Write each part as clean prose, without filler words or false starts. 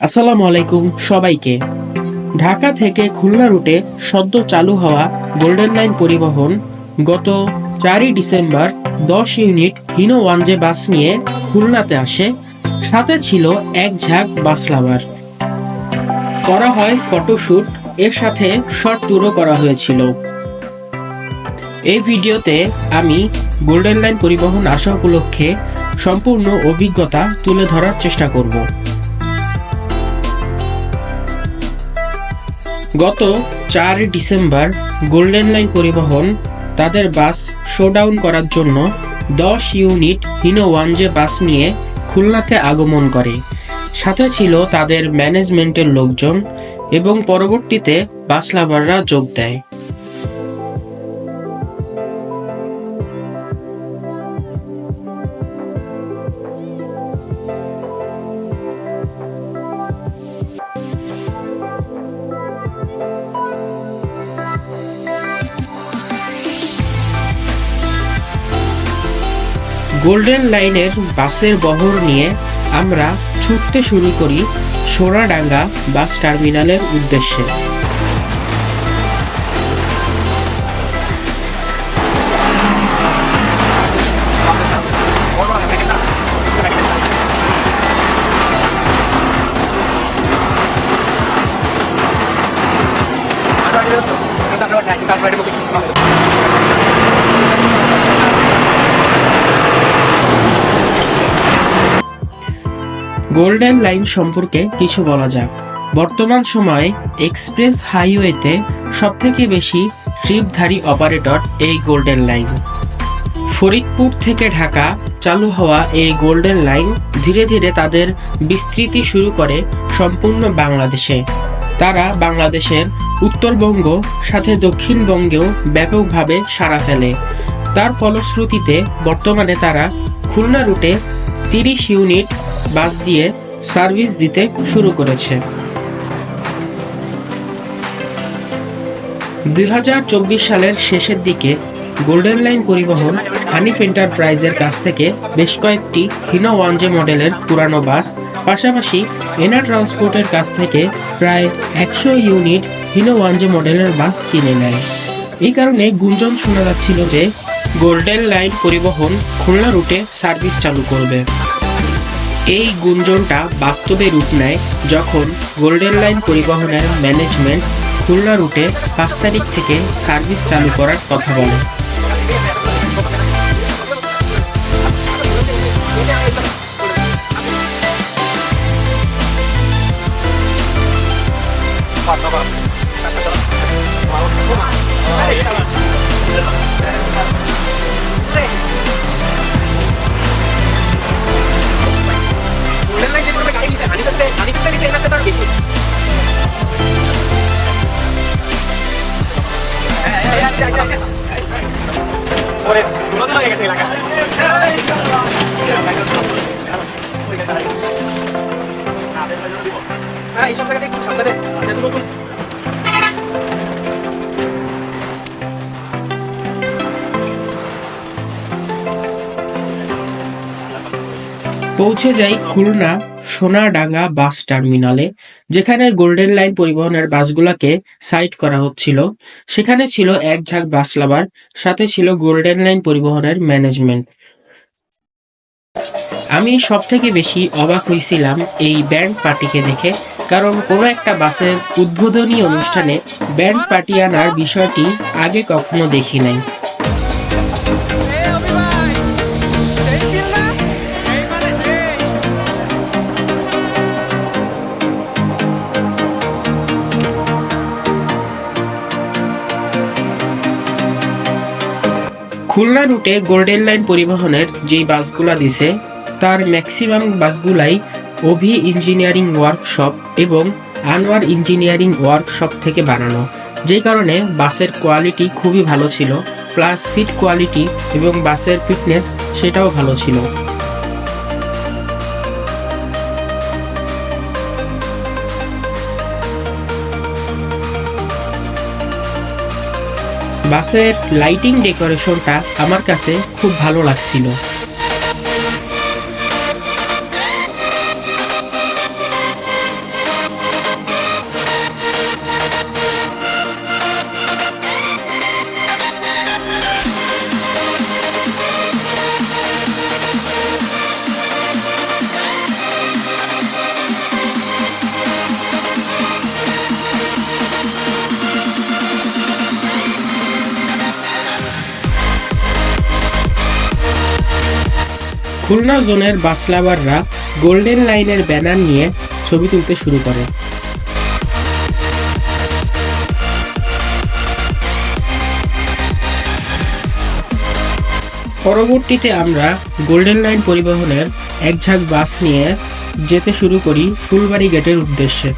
আসসালামু আলাইকুম সবাইকে। ঢাকা থেকে খুলনা রুটে সদ্য চালু হওয়া গোল্ডেন লাইন পরিবহন গত 4ই ডিসেম্বর 10 ইউনিট হিনো ওয়ানজে বাস নিয়ে খুলনাতে আসে। সাথে ছিল এক ঝাঁক বাস লাভার। করা হয় ফটোশুট, এর সাথে শর্ট ট্যুরও করা হয়েছিল। এই ভিডিওতে আমি গোল্ডেন লাইন পরিবহন আসা উপলক্ষে সম্পূর্ণ অভিজ্ঞতা তুলে ধরার চেষ্টা করব। গত 4 ডিসেম্বর গোল্ডেন লাইন পরিবহন তাদের বাস শোডাউন করার জন্য 10 ইউনিট হিনো ওয়ানজে বাস নিয়ে খুলনাতে আগমন করে। সাথে ছিল তাদের ম্যানেজমেন্টের লোকজন এবং পরবর্তীতে বাস লাভাররা যোগ দেয়। গোল্ডেন লাইনের বাসের বহর নিয়ে আমরা ছুটতে শুরু করি সোনাডাঙ্গা বাস টার্মিনালের উদ্দেশ্যে। গোল্ডেন লাইন সম্পর্কে কিছু বলা যাক। বর্তমান সময়ে এক্সপ্রেস হাইওয়েতে সবথেকে বেশি ট্রিপধারী অপারেটর এই গোল্ডেন লাইন। ফরিদপুর থেকে ঢাকা চালু হওয়া এই গোল্ডেন লাইন ধীরে ধীরে তাদের বিস্তৃতি শুরু করে সম্পূর্ণ বাংলাদেশে। তারা বাংলাদেশের উত্তরবঙ্গ সাথে দক্ষিণবঙ্গেও ব্যাপকভাবে সাড়া ফেলে। তার ফলশ্রুতিতে বর্তমানে তারা খুলনা রুটে 30 ইউনিট বাস দিয়ে সার্ভিস দিতে শুরু করেছে। 2024 সালের শেষের দিকে গোল্ডেন লাইন পরিবহন হানিফ এন্টারপ্রাইজের কাছ থেকে বেশ কয়েকটি হিনো ওয়ানজে মডেলের পুরানো বাস, পাশাপাশি এনা ট্রান্সপোর্টের কাছ থেকে প্রায় 100 ইউনিট হিনো ওয়ানজে মডেলের বাস কিনে নেয়। এই কারণে গুঞ্জন শোনা যাচ্ছিল যে গোল্ডেন লাইন পরিবহন খুলনা রুটে সার্ভিস চালু করবে। এই গুঞ্জনটা বাস্তবে রূপ নেয় যখন গোল্ডেন লাইন পরিবহনের ম্যানেজমেন্ট খুলনা রুটে 5 তারিখ থেকে সার্ভিস চালু করার কথা বলে। পৌঁছে যাই খুলনা সোনাডাঙ্গা বাস টার্মিনালে, যেখানে গোল্ডেন লাইন পরিবহনের বাসগুলোকে সাইট করা হচ্ছিল। সেখানে ছিল এক ঝাঁক বাস লাভার, সাথে ছিল গোল্ডেন লাইন পরিবহনের ম্যানেজমেন্ট। আমি সব থেকে বেশি অবাক হয়েছিলাম এই ব্যান্ড পার্টিকে দেখে, কারণ কোনো একটা বাসের উদ্বোধনী অনুষ্ঠানে ব্যান্ড পার্টি আনার বিষয়টি আগে কখনো দেখি নাই। খুলনা রুটে গোল্ডেন লাইন পরিবহনের যেই বাসগুলা দিছে তার ম্যাক্সিমাম বাসগুলাই অভি ইঞ্জিনিয়ারিং ওয়ার্কশপ এবং আনোয়ার ইঞ্জিনিয়ারিং ওয়ার্কশপ থেকে বানানো, যেই কারণে বাসের কোয়ালিটি খুবই ভালো ছিল, প্লাস সিট কোয়ালিটি এবং বাসের ফিটনেস সেটাও ভালো ছিল। বাসের লাইটিং ডেকোরেশনটা আমার কাছে খুব ভালো লাগছিল। খুলনা জোনের বাস লাভাররা গোল্ডেন লাইনের ব্যানার নিয়ে ছবি তুলতে শুরু করে। পরবর্তীতে আমরা গোল্ডেন লাইন পরিবহনের এক ঝাঁক বাস নিয়ে যেতে শুরু করি ফুলবাড়ি গেটের উদ্দেশ্যে।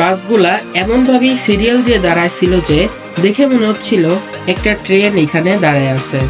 বাসগুলা এমনভাবেই সিরিয়াল দিয়ে দাঁড়ায় ছিল যে দেখে মনে হচ্ছিল একটা ট্রেন এখানে দাঁড়ায় আছে।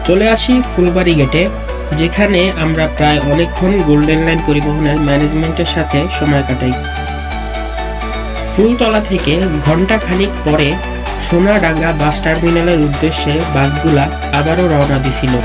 চলে আসি ফুলবাড়ি গেটে, যেখানে আমরা প্রায় অনেকক্ষণ গোল্ডেন লাইন পরিবহনের ম্যানেজমেন্টের সাথে সময় কাটাই। ফুলতলা থেকে ঘন্টা খানিক পরে সোনাডাঙ্গা বাস টার্মিনালের উদ্দেশ্যে বাসগুলা আবারও রওনা দিছিল।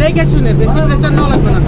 দেখে শুনে বেশি প্রেসার নেওয়া লাগবে না।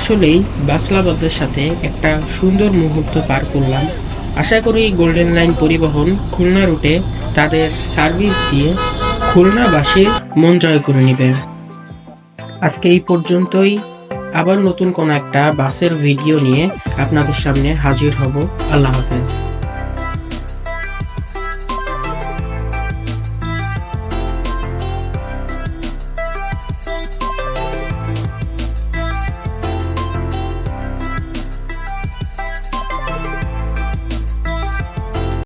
আসলেই বাসলাবাদের সাথে একটা সুন্দর মুহূর্ত পার করলাম। আশা করি গোল্ডেন লাইন পরিবহন খুলনা রুটে তাদের সার্ভিস দিয়ে খুলনাবাসীর মন জয় করে নেবে। আজকে এই পর্যন্তই। আবার নতুন কোনো একটা বাসের ভিডিও নিয়ে আপনাদের সামনে হাজির হব। আল্লাহ হাফেজ।